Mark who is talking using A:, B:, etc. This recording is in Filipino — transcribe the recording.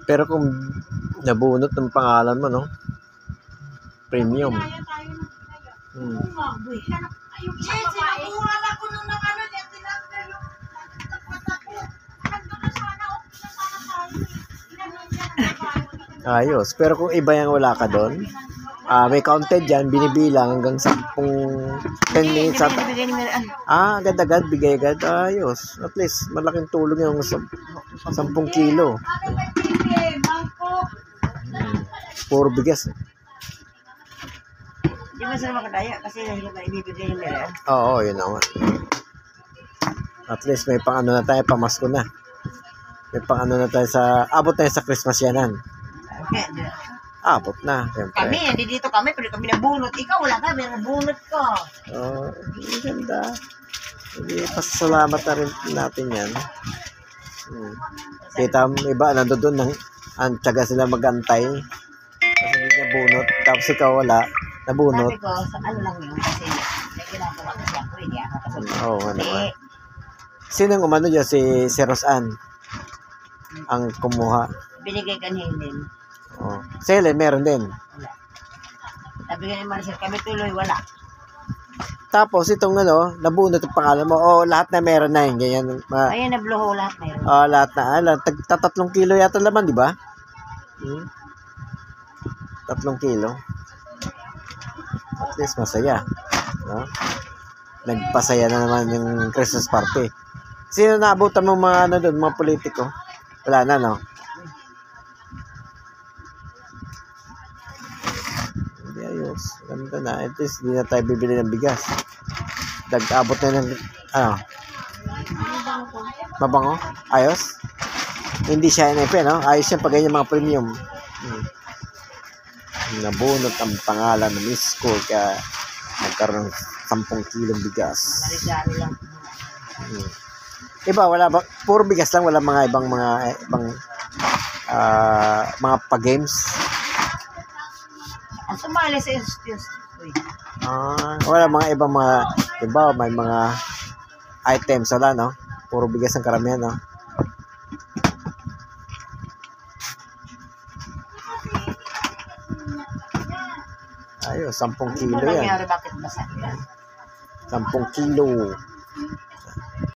A: Pero kung nabunot ng pangalan mo, no? Premium. Ayos. Pero kung iba yung wala ka doon, may counted dyan, binibilang hanggang 10 minutes at... agad-agad, bigay agad. Ayos. At least, malaking tulong yung 10 kilo. Puro bigas.
B: Hindi mo sila makadaya kasi ibibigay yung meron.
A: Oo, yun naman. At least may pang ano na tayo, pamasko na. May pang ano na tayo sa... Abot tayo sa Christmas yanan.
B: Okay.
A: Abot na, siyempre.
B: Kami, hindi dito kami, pero kami nabunot. Ikaw, wala ka, may nabunot ko.
A: Oo, ganda. Hindi, pasalamat na rin natin yan. Kita mo, iba, nandun doon, ang tiyaga sila magantay. Kasi hindi niya bunot. Tapos ikaw wala, nabunot.
B: Sabi ko, sa ano lang yun, kasi may ginagawa kasi ako, hindi ako kasunod.
A: Oo, nga naman. Sinong umano dyan? Si Rosan ang kumuha.
B: Binigay ka ni Helen.
A: Oh. Si Helen, meron din.
B: Wala. Sabi nga ni Maricel, kami tuloy, wala.
A: Tapos itong ano, nabunot ang pangalan mo. O lahat na meron na yun. Ganyan.
B: Ayan, nabloho lahat meron.
A: Lahat na. 3 kilo yata laman, di ba? 3 kilo. At least masaya. No? Nagpasaya na naman yung Christmas party. Sino naabutan mo mga ano doon, mga politiko? Wala na, no? Hindi, ayos. Ganda na. At least hindi na tayo bibili ng bigas. Abot na ng, mabango? Ayos? Hindi siya NFP, no? Ayos yan pag ganyan mga premium. Nabunot ang pangalan ng Miss Ko kaya nagkaroon ng 10 kilong bigas.
B: Narigalo lang.
A: Iba, wala ba? Puro bigas lang, wala mga ibang mga pa-games.
B: Ang sumali sa institute.
A: Wala mga ibang mga, iba, may mga items, wala, no? Puro bigas ang karamihan, no? Ayos, 10 kilo yan.
B: Bakit basa yan?
A: 10 kilo.